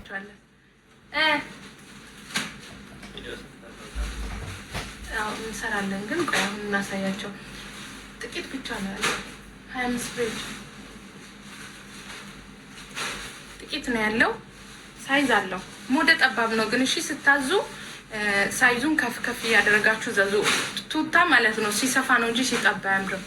እናሳያቸዋለን። ያው እንሰራለን ግን ቆይ አሁን እናሳያቸው። ጥቂት ብቻ ነው ያለው 25 ብር ጥቂት ነው ያለው። ሳይዝ አለው። ሞደ ጠባብ ነው ግን እሺ ስታዙ ሳይዙን ከፍ ከፍ ያደረጋችሁ ዘዙ። ቱታ ማለት ነው ሲሰፋ ነው እንጂ ሲጠባ አያምርም።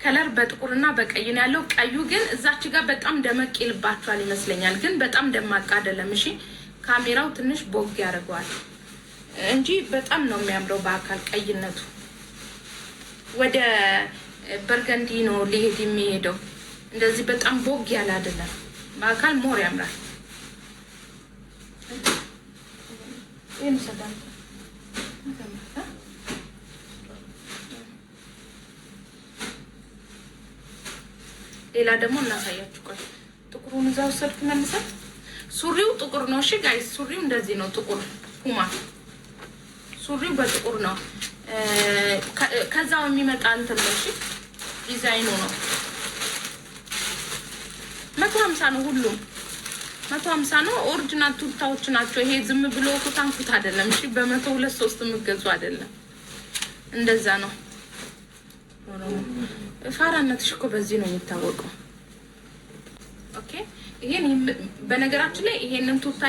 ከለር በጥቁርና በቀይ ነው ያለው። ቀዩ ግን እዛች ጋር በጣም ደመቅ ይልባችኋል ይመስለኛል፣ ግን በጣም ደማቅ አይደለም። እሺ ካሜራው ትንሽ ቦግ ያደርገዋል እንጂ በጣም ነው የሚያምረው። በአካል ቀይነቱ ወደ በርገንዲ ነው ሊሄድ የሚሄደው። እንደዚህ በጣም ቦግ ያለ አይደለም። በአካል ሞር ያምራል። ይሄን ሰዳም ሌላ ደግሞ እናሳያችሁ። ቆይ ጥቁሩን እዛው ወሰድኩ መልሰን። ሱሪው ጥቁር ነው። እሺ ጋይስ ሱሪው እንደዚህ ነው። ጥቁር ፑማ ሱሪው በጥቁር ነው። ከዛው የሚመጣ እንትን ነው። እሺ ዲዛይኑ ነው 150 ነው። ሁሉም 150 ነው። ኦሪጂናል ቱታዎች ናቸው። ይሄ ዝም ብሎ ኩታንኩት አይደለም። እሺ በ100 2 3 የምትገዙ አይደለም። እንደዛ ነው። ፋራነትሽ እኮ በዚህ ነው የሚታወቀው። ኦኬ ይሄን በነገራችን ላይ ይሄንን ቱታ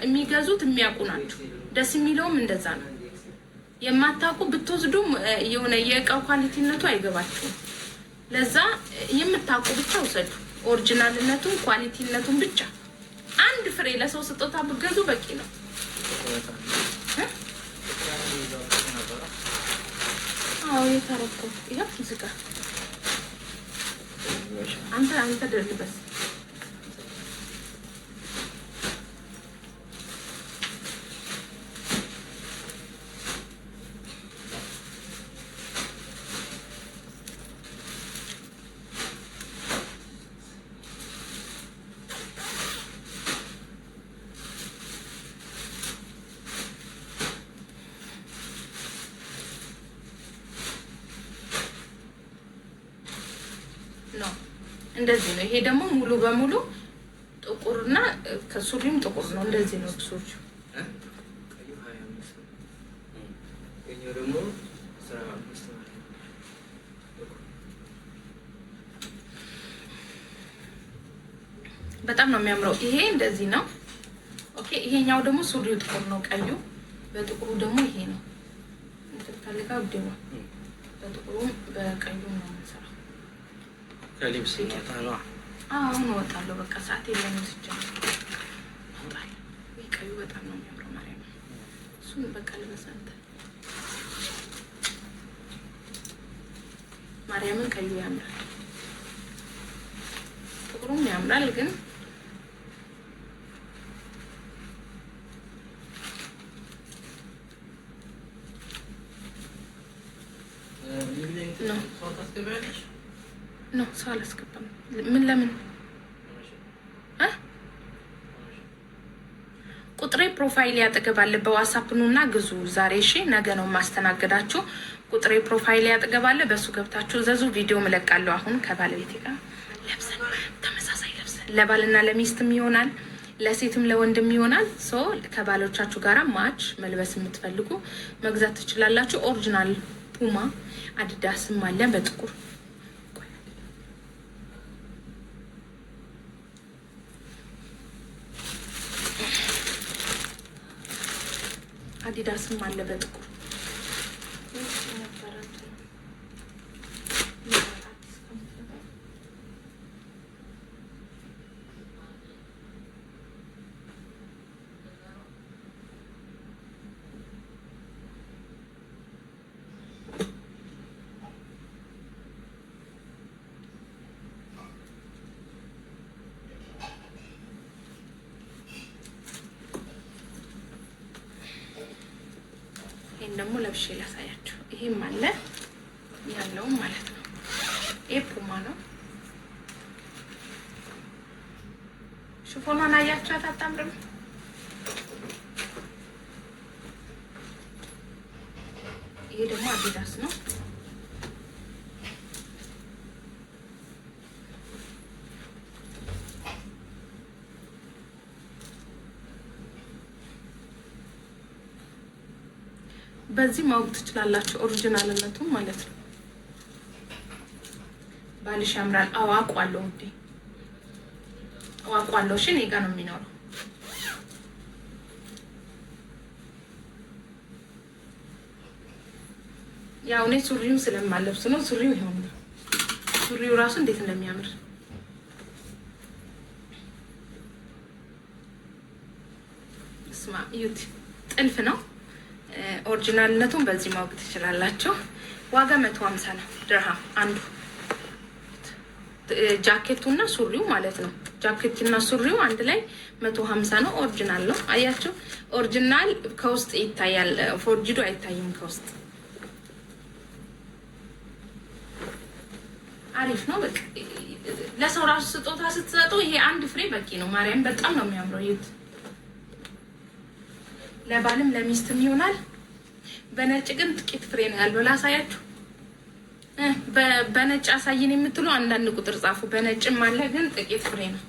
የሚገዙት የሚያውቁ ናቸው። ደስ የሚለውም እንደዛ ነው። የማታውቁ ብትወስዱም የሆነ የእቃው ኳሊቲነቱ አይገባችሁም። ለዛ የምታውቁ ብቻ ውሰዱ። ኦሪጂናልነቱን ኳሊቲነቱን ብቻ አንድ ፍሬ ለሰው ስጦታ ብትገዙ በቂ ነው። አዎ የታረኩ ይሄው ዝጋ። አንተ ደርልበስ ነው እንደዚህ ነው። ይሄ ደግሞ ሙሉ በሙሉ ጥቁርና ከሱሪም ጥቁር ነው። እንደዚህ ነው ልብሶቹ። በጣም ነው የሚያምረው። ይሄ እንደዚህ ነው። ኦኬ ይሄኛው ደግሞ ሱሪው ጥቁር ነው። ቀዩ በጥቁሩ ደግሞ ይሄ ነው። እንተካለካ ወደው በጥቁሩ በቀዩ ነው የምንሰራው። ከሊብስ ይጣ ነው። አሁን ወጣለሁ። በቃ ሰዓት የለኝም ሲጀምር ወጣለሁ። ቀዩ በጣም ነው የሚያምረው። ማርያም እሱን በቃ ልበሳንተ ማርያምን ቀዩ ያምራል፣ ጥቁሩም ያምራል። ግን ነው ሰው አላስገባም። ምን ለምን ቁጥሬ ፕሮፋይል ያጠገባል። በዋትስአፕ ኑና ግዙ ዛሬ። እሺ ነገ ነው ማስተናገዳችሁ። ቁጥሬ ፕሮፋይል ያጠገባል። በሱ ገብታችሁ ዘዙ። ቪዲዮ መለቃለሁ። አሁን ከባለቤቴ ጋር ለብሰን ተመሳሳይ ለብሰን ለባልና ለሚስትም ይሆናል፣ ለሴትም ለወንድም ይሆናል። ሶ ከባሎቻችሁ ጋራ ማች መልበስ የምትፈልጉ መግዛት ትችላላችሁ። ኦሪጂናል ፑማ አዲዳስም አለ በጥቁር አዲዳስም አለ በጥቁር ደግሞ ለብሼ ላሳያችሁ። ይሄም አለ ያለው ማለት ነው። ይሄ ፑማ ነው። ሽፎኗን አያችኋት? አታምርም? ይሄ ደግሞ አዲዳስ ነው። በዚህ ማወቅ ትችላላችሁ ኦሪጂናልነቱን ማለት ነው። ባልሽ ያምራል። አዎ አውቃለሁ ውዴ፣ አውቃለሁ። እሺ እኔ ጋር ነው የሚኖረው። ያው እኔ ሱሪውን ስለማለብስ ነው። ሱሪው ይሁን ሱሪው ራሱ እንዴት እንደሚያምር ስማ እዩት። ጥልፍ ነው። ኦሪጂናልነቱን በዚህ ማወቅ ትችላላችሁ። ዋጋ 150 ነው ድርሃም አንዱ። ጃኬቱና ሱሪው ማለት ነው። ጃኬቱና ሱሪው አንድ ላይ 150 ነው። ኦሪጂናል ነው። አያችሁ፣ ኦሪጂናል ከውስጥ ይታያል። ፎርጅዱ አይታይም ከውስጥ። አሪፍ ነው። በቃ ለሰው ራሱ ስጦታ ስትሰጡ ይሄ አንድ ፍሬ በቂ ነው። ማርያም በጣም ነው የሚያምረው። ይሁት ለባልም ለሚስትም ይሆናል። በነጭ ግን ጥቂት ፍሬ ነው ያለው። ላሳያችሁ። በነጭ አሳይን የምትሉ አንዳንድ ቁጥር ጻፉ። በነጭም አለ ግን ጥቂት ፍሬ ነው።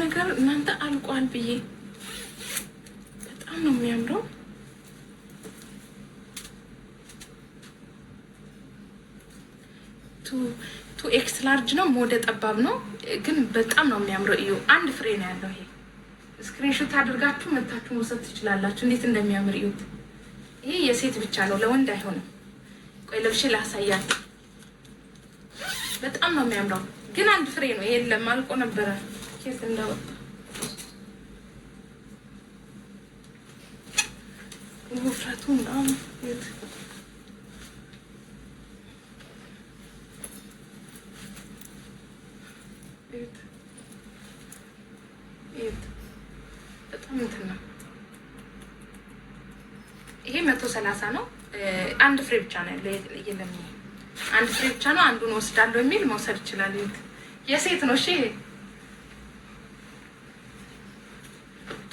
ነገር እናንተ አልቋል ብዬ በጣም ነው የሚያምረው። ቱ ኤክስ ላርጅ ነው። ሞደ ጠባብ ነው ግን በጣም ነው የሚያምረው። እዩ አንድ ፍሬ ነው ያለው። ይሄ ስክሪንሾት አድርጋችሁ መታችሁ መውሰድ ትችላላችሁ። እንዴት እንደሚያምር እዩት። ይሄ የሴት ብቻ ነው፣ ለወንድ አይሆንም። ቆይ ለብሼ ላሳያችሁ። በጣም ነው የሚያምረው ግን አንድ ፍሬ ነው። የለም አልቆ ነበረ። ኬስ እንዳወጣ ውፍረቱ ምናምን በጣም እንትን ነው። ይሄ 130 ነው። አንድ ፍሬ ብቻ ነው ያለው። የለም አንድ ፍሬ ብቻ ነው። አንዱን ወስዳለሁ የሚል መውሰድ ይችላል። የሴት ነው። እሺ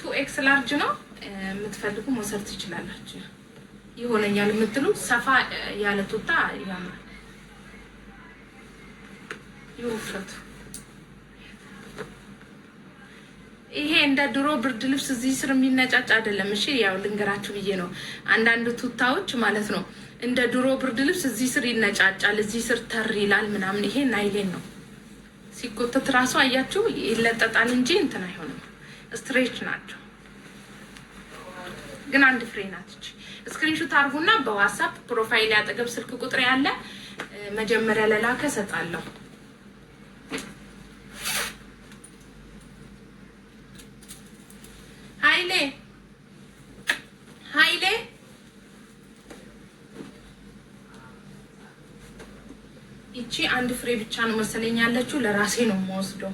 2X ላርጅ ነው። የምትፈልጉ መውሰድ ትችላላችሁ። ይሆነኛል የምትሉ ሰፋ ያለ ቱታ ያምራል። ይወፍረቱ። ይሄ እንደ ድሮ ብርድ ልብስ እዚህ ስር የሚነጫጭ አይደለም። እሺ ያው ልንገራችሁ ብዬ ነው። አንዳንድ ቱታዎች ማለት ነው እንደ ድሮ ብርድ ልብስ እዚህ ስር ይነጫጫል፣ እዚህ ስር ተር ይላል ምናምን። ይሄ ናይሌን ነው። ሲጎተት ራሱ አያችሁ ይለጠጣል እንጂ እንትን አይሆንም። ስትሬች ናቸው ግን አንድ ፍሬ ናት። እቺ ስክሪንሾት አርጉና በዋትስአፕ ፕሮፋይል ያጠገብ ስልክ ቁጥር ያለ መጀመሪያ ለላከ ሰጣለሁ። ኃይሌ ይቺ አንድ ፍሬ ብቻ ነው መሰለኝ ያለችው። ለራሴ ነው የምወስደው።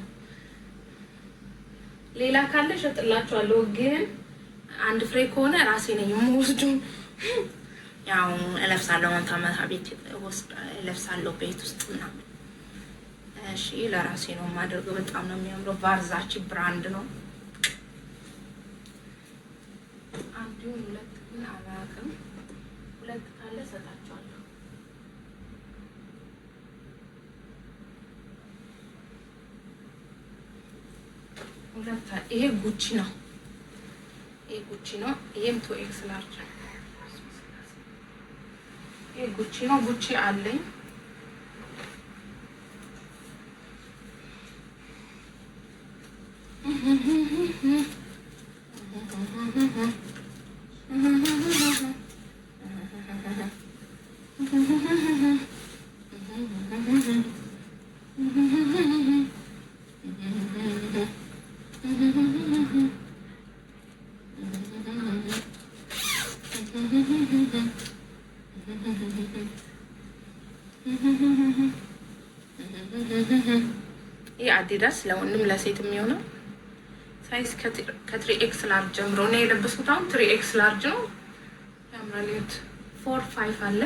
ሌላ ካለ ሸጥላችኋለሁ ግን አንድ ፍሬ ከሆነ ራሴ ነኝ የምወስደው። ያው እለብሳለሁ ማታ ቤት ውስጥ እለብሳለሁ ቤት ውስጥ ምናምን። እሺ ለራሴ ነው የማደርገው። በጣም ነው የሚያምረው። ቫርዛቺ ብራንድ ነው። አንዱ ሁለት ግን አላውቅም። ሁለት ካለ ሰጣችኋለሁ። ሁለት ይሄ ጉቺ ነው። ይሄ ጉቺ ነው። ይሄም 2X ላርጅ ነው። ይሄ ጉቺ ነው። ጉቺ አለኝ። አዲዳስ ለወንድም ለሴት የሚሆነው ሳይዝ ከትሪ ኤክስ ላርጅ ጀምሮ ነው የለበስኩት። አሁን ትሪ ኤክስ ላርጅ ነው ያምራል። 4-5 አለ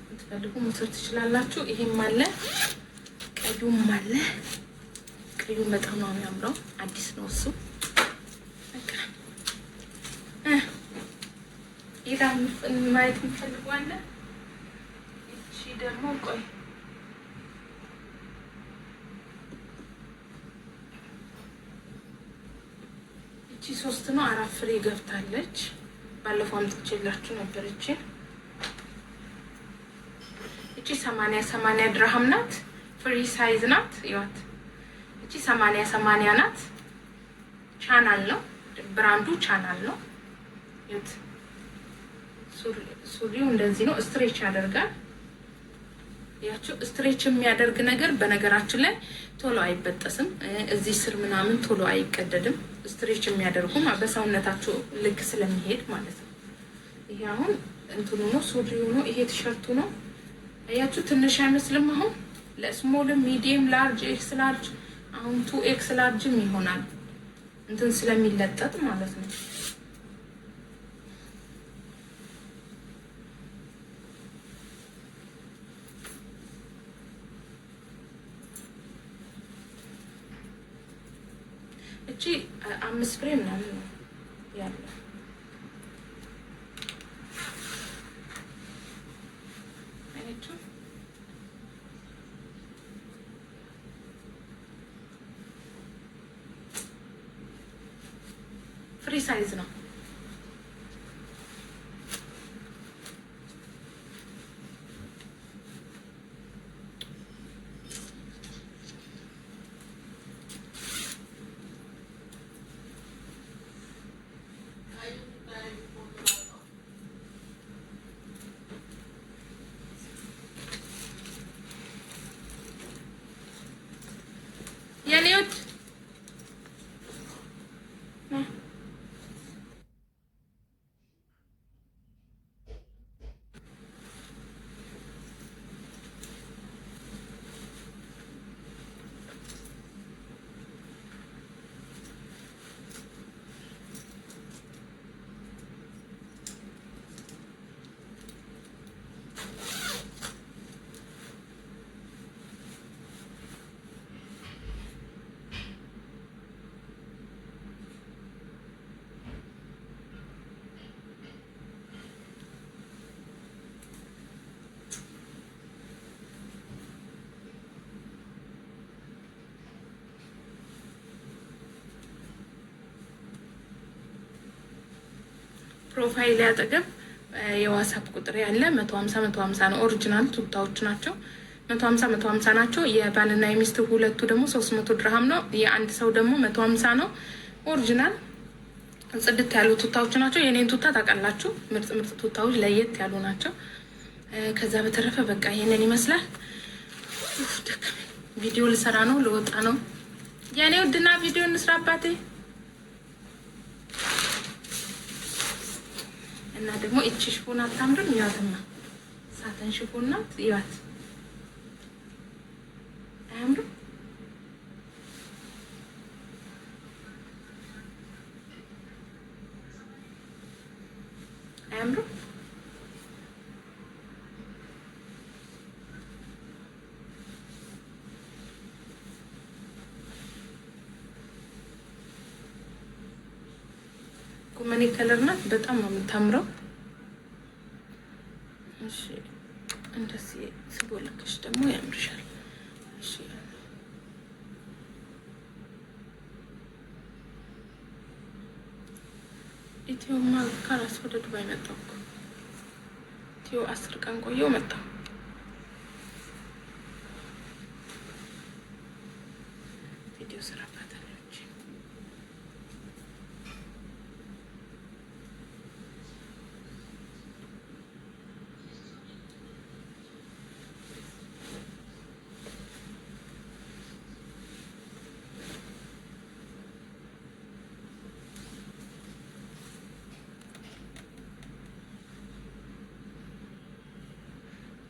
የምትፈልጉ መውሰድ ትችላላችሁ። ይሄም አለ፣ ቀዩም አለ። ቀዩም በጣም ነው የሚያምረው፣ አዲስ ነው እሱ። በቃ ይሄ ማየት የምትፈልጉ አለ። እቺ ደግሞ ቆይ እቺ 3 ነው 4 ፍሬ ገብታለች። ባለፈው አምጥቼላችሁ ነበር። እቺ 80 ድርሃም ናት። ፍሪ ሳይዝ ናት። ይዋት እቺ 80 ናት። ቻናል ነው ብራንዱ፣ ቻናል ነው። ይት ሱሪው እንደዚህ ነው። ስትሬች ያደርጋል። ያችሁ ስትሬች የሚያደርግ ነገር በነገራችን ላይ ቶሎ አይበጠስም። እዚህ ስር ምናምን ቶሎ አይቀደድም። ስትሬች የሚያደርጉ በሰውነታችሁ ልክ ስለሚሄድ ማለት ነው። ይሄ አሁን እንትኑ ነው፣ ሱሪው ነው። ይሄ ቲሸርቱ ነው። አያችሁ ትንሽ አይመስልም? አሁን ለስሞል ሚዲየም ላርጅ ኤክስ ላርጅ አሁን 2 ኤክስ ላርጅም ይሆናል እንትን ስለሚለጠጥ ማለት ነው። እቺ 5 ፍሬ ምናምን ነው ያለው። ፍሪ ሳይዝ ነው። የኔውት ፕሮፋይል ያጠገብ የዋትስአፕ ቁጥር ያለ 150 ነው። ኦሪጂናል ቱታዎች ናቸው። 150 ናቸው። የባልና የሚስት ሁለቱ ደግሞ 300 ድርሃም ነው። የአንድ ሰው ደግሞ 150 ነው። ኦሪጂናል ጽድት ያሉ ቱታዎች ናቸው። የኔን ቱታ ታውቃላችሁ። ምርጥ ቱታዎች ለየት ያሉ ናቸው። ከዛ በተረፈ በቃ ይሄንን ይመስላል። ቪዲዮ ልሰራ ነው፣ ልወጣ ነው። የኔ ውድና ቪዲዮ እንስራ አባቴ። እና ደግሞ እቺ ሽፎን አታምርም? ያትማ ሳተን ሽፎን ናት። ያት አያምርም? አያምርም? ጎመኔ ከለር ናት። በጣም ነው የምታምረው። እሺ እንደዚህ ስቦልክሽ ደግሞ ያምርሻል። እሺ ኢትዮማ ካላስ ወደ ዱባይ መጣሁ እኮ ኢትዮ 10 ቀን ቆየው መጣሁ። ቪዲዮ ስራባታለች።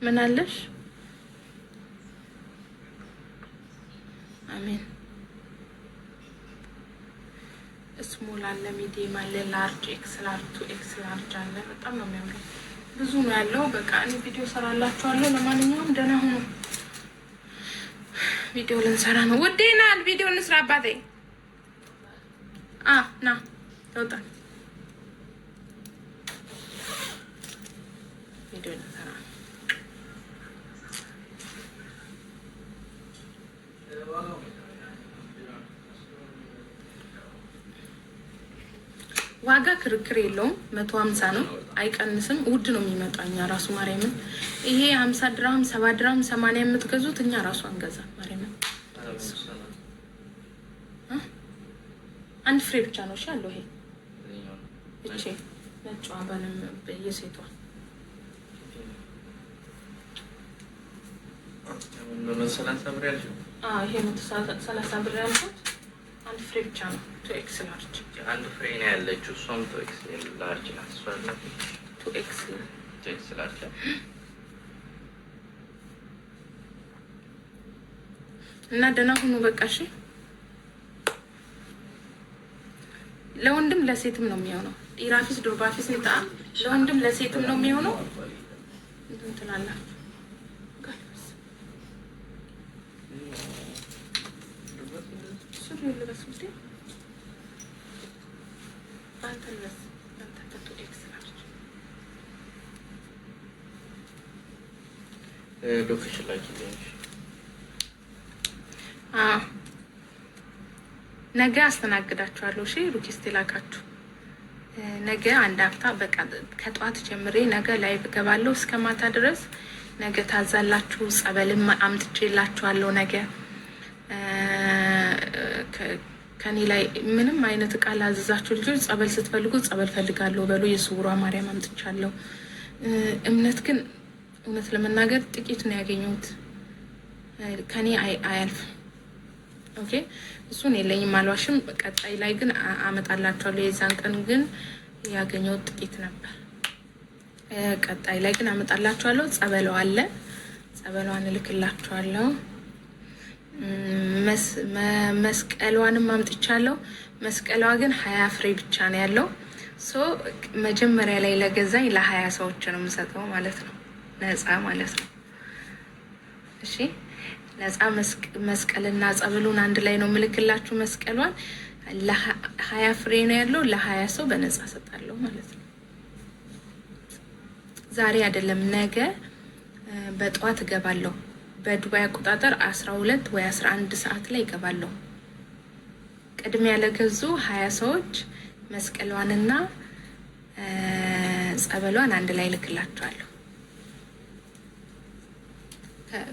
ምን አለሽ? አሜን ስሞል አለ፣ ሚዲየም አለ፣ ላርጅ፣ ኤክስ ላርጅ፣ ቱ ኤክስ ላርጅ አለ። በጣም ነው የሚያምረው። ብዙ ነው ያለው። በቃ እኔ ቪዲዮ ሰራላችኋለሁ። ለማንኛውም ደህና ሁኑ። ቪዲዮ ልንሰራ ነው። ውዴ ና ቪዲዮ እንስራ። አባቴ ና ተውጣ ቪዲዮ ልንሰራ ነው። ዋጋ ክርክር የለውም። 150 ነው፣ አይቀንስም። ውድ ነው የሚመጣው። እኛ ራሱ ማርያምን ይሄ 50 ድራም 70 ድራም 80 የምትገዙት እኛ ራሱ አንገዛ። ማርያምን አንድ ፍሬ ብቻ ነው እሺ ያለው። ይሄ እቺ ነጭ አባለም በየሴቷ ይሄ 30 ብር ያልኩት አንድ ፍሬ ብቻ ነው። ቱ ኤክስ ላርጅ አንድ ፍሬ ነው ያለችው። እሷም ቱ ኤክስ ላርጅ ናት። እሷ ቱ ኤክስ ላርጅ እና ደህና ሁኑ በቃ እሺ። ለወንድም ለሴትም ነው የሚሆነው። ኢራፊስ ዱርባፊስ እንታ ለወንድም ለሴትም ነው የሚሆነው። እንትን ትላላችሁ ልበስ ውዴ፣ አንተ ልበስ። አንተ ቱ ኤክስ ላርጅ ሎኬሽን ላይ ነገ አስተናግዳችኋለሁ። እሺ ሩኪስት ላካችሁ ነገ አንድ ሀፍታ በቃ ከጠዋት ጀምሬ ነገ ላይ እገባለሁ እስከ ማታ ድረስ። ነገ ታዛላችሁ። ጸበልም አምጥቼላችኋለሁ ነገ። ከኔ ላይ ምንም አይነት እቃ ላዘዛችሁ ልጆች ጸበል ስትፈልጉ ጸበል ፈልጋለሁ በሉ። የስውሯ ማርያም አምጥቻለሁ። እምነት ግን እውነት ለመናገር ጥቂት ነው ያገኘሁት። ከኔ አያልፍም። ኦኬ እሱን የለኝም አልዋሽም። ቀጣይ ላይ ግን አመጣላችኋለሁ። የዛን ቀን ግን ያገኘሁት ጥቂት ነበር። ቀጣይ ላይ ግን አመጣላችኋለሁ። ጸበሏ አለ። ጸበሏን እልክላችኋለሁ። መስቀሏንም አምጥቻለሁ። መስቀሏ ግን 20 ፍሬ ብቻ ነው ያለው። ሶ መጀመሪያ ላይ ለገዛኝ ለ20 ሰዎች ነው የምሰጠው ማለት ነው። ነፃ ማለት ነው። እሺ ነፃ መስቀልና ጸበሉን አንድ ላይ ነው የምልክላችሁ። መስቀሏን ለ20 ፍሬ ነው ያለው። ለ20 ሰው በነፃ ሰጣለሁ ማለት ነው። ዛሬ አይደለም ነገ በጠዋት እገባለሁ። በዱባይ አቆጣጠር 12 ወይ 11 ሰዓት ላይ እገባለሁ። ቅድሚያ ለገዙ 20 ሰዎች መስቀሏንና ጸበሏን አንድ ላይ ልክላችኋለሁ።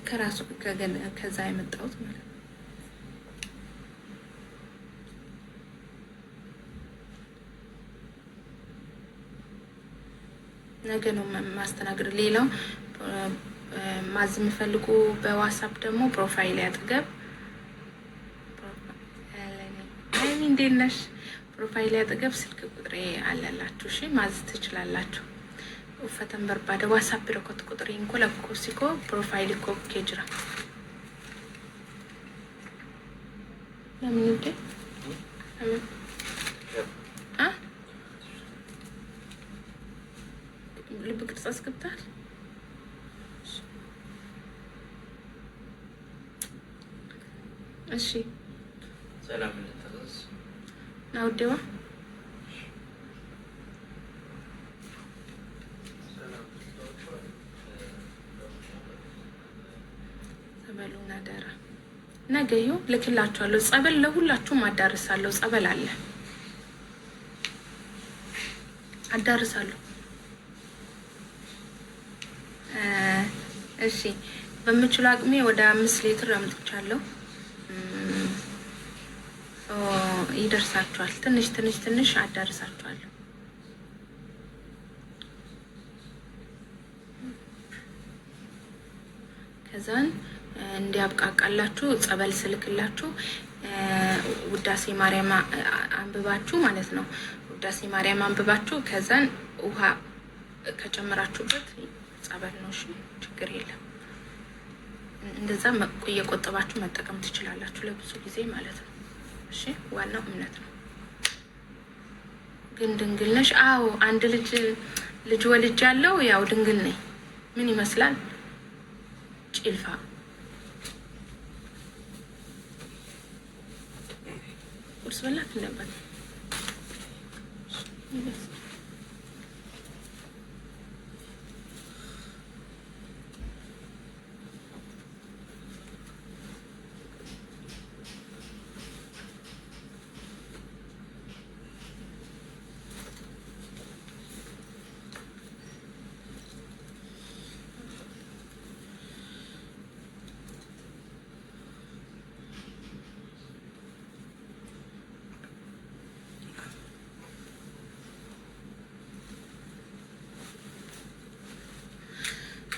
ከራሱ ከዛ የመጣሁት ማለት ነው። ነገ ነው ማስተናገድ። ሌላው ማዝ የምፈልጉ በዋትስአፕ ደግሞ ፕሮፋይል ያጠገብ አይሚ እንዴት ነሽ? ፕሮፋይል ያጠገብ ስልክ ቁጥሬ አለላችሁ። እሺ ማዝ ትችላላችሁ። ኡፈተን በርባደ ዋትስአፕ ረኮት ቁጥሬ እንኮ ለኮሲኮ ፕሮፋይል ኮ ኬጅራ ለምን እንዴ ልብ ቅርጽ አስገብታል። እሺ ሰላም እንድታዘዝ ነው ደዋ ጸበሉን አደራ ነገ ይኸው ልክላችኋለሁ። ጸበል ለሁላችሁም አዳርሳለሁ። ጸበል አለ አዳርሳለሁ። እሺ በምችለው አቅሜ ወደ 5 ሊትር አምጥቻለሁ። ይደርሳችኋል። ትንሽ አዳርሳችኋለሁ። ከዛን እንዲያብቃቃላችሁ ጸበል ስልክላችሁ ውዳሴ ማርያም አንብባችሁ ማለት ነው። ውዳሴ ማርያም አንብባችሁ ከዛን ውሃ ከጨመራችሁበት ጸበል ነው። እሺ ችግር የለም። እንደዛ እየቆጠባችሁ መጠቀም ትችላላችሁ ለብዙ ጊዜ ማለት ነው። እሺ ዋናው እምነት ነው። ግን ድንግል ነሽ? አዎ አንድ ልጅ ወልጃለሁ። ያው ድንግል ነኝ። ምን ይመስላል? ጭልፋ ቁርስ በላት ነበር።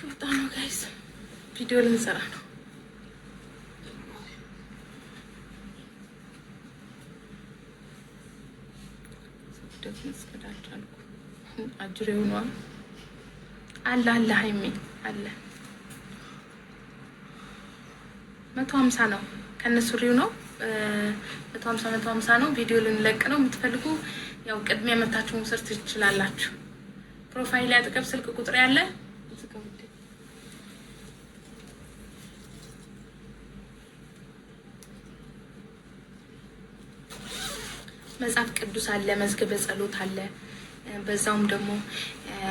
በጣም ነው ጋይስ፣ ቪዲዮ ልንሰራ ነው። አጅሬው ነው አለ ሀይሜ አለ 150 ነው ከነሱሪው ነው 150 ነው። ቪዲዮ ልንለቅ ነው። የምትፈልጉ ያው ቅድሚያ መታችሁ መውሰድ ትችላላችሁ። ፕሮፋይል አጠገብ ስልክ ቁጥር ያለ መጽሐፍ ቅዱስ አለ፣ መዝገበ ጸሎት አለ። በዛውም ደግሞ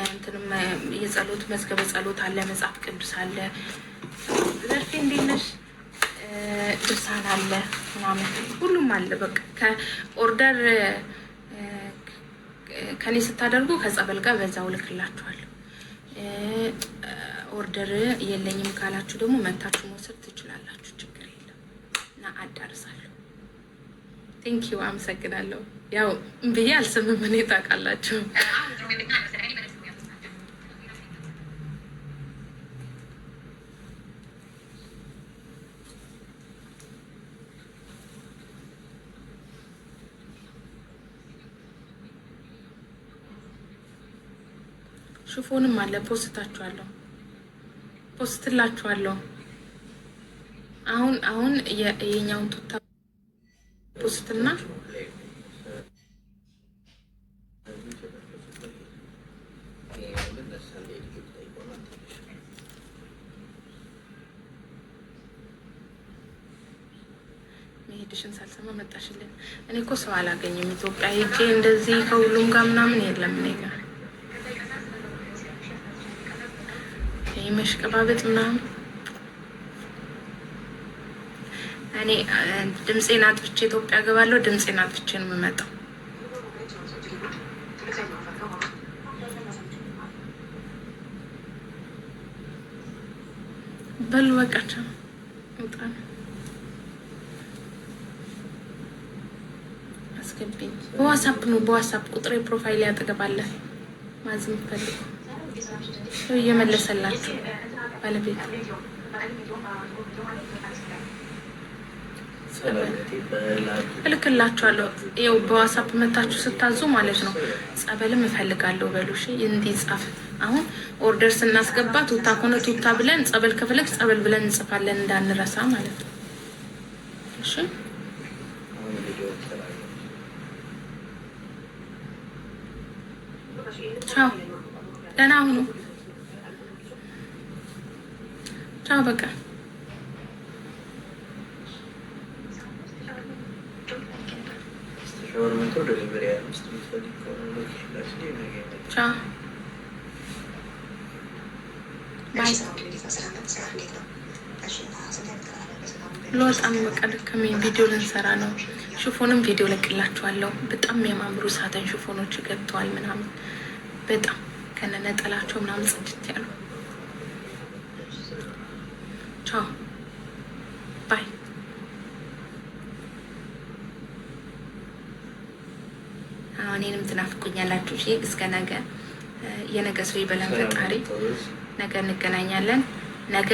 እንትንም የጸሎት መዝገበ ጸሎት አለ፣ መጽሐፍ ቅዱስ አለ። ዘርፌ እንዴት ነሽ? ድርሳን አለ ምናምን ሁሉም አለ። በቃ ከኦርደር ከኔ ስታደርጉ ከጸበል ጋር በዛው ልክላችኋለሁ። ኦርደር የለኝም ካላችሁ ደግሞ መታችሁ መውሰድ ትችላላችሁ። ችግር የለም እና አዳርሳለሁ። ቴንኪው አመሰግናለሁ። ያው ብዬ አልስምም እኔ ታውቃላችሁ። ሽፎንም አለ። ፖስትላችኋለሁ። አሁን የኛውን ቱታ ፖስትና መሄድሽን ሳልሰማ መጣሽልን። እኔ እኮ ሰው አላገኝም ኢትዮጵያ ሄጄ እንደዚህ ከሁሉም ጋር ምናምን የለም። እኔ ጋር ይሄ መሽቀባበጥ ምናምን እኔ ድምፄን አጥፍቼ ኢትዮጵያ ገባለሁ። ድምፄን አጥፍቼ ነው የምመጣው። በሉ በቃቸው። በጣም አስገቢኝ። በዋትስአፕ ነው፣ በዋትስአፕ ቁጥሬ ፕሮፋይል ያጠገባለ። ማዝም ፈልጉ እየመለሰላችሁ ባለቤት እልክላችኋለሁ። ይኸው በዋትስአፕ መታችሁ ስታዙ ማለት ነው። ጸበልም እፈልጋለሁ በሉ። እሺ እንዲጻፍ አሁን ኦርደር ስናስገባ ቱታ ከሆነ ቱታ ብለን፣ ጸበል ከፈለግ ጸበል ብለን እንጽፋለን እንዳንረሳ ማለት ነው። እሺ ቻው፣ ደህና ሁኑ። ቻው በቃ ቻው ባይ። ለወጣም በቃ ደከመኝ። ቪዲዮ ልንሰራ ነው። ሽፎንም ቪዲዮ ለቅላችኋለሁ። በጣም የሚያማምሩ ሳተን ሽፎኖች ገብተዋል ምናምን፣ በጣም ከነነጠላቸው ምናምን ጽድት ያሉ። ቻው ባይ። እኔንም ትናፍቁኛላችሁ። እሺ እስከ ነገ። የነገ ሰው ይበለን ፈጣሪ። ነገ እንገናኛለን። ነገ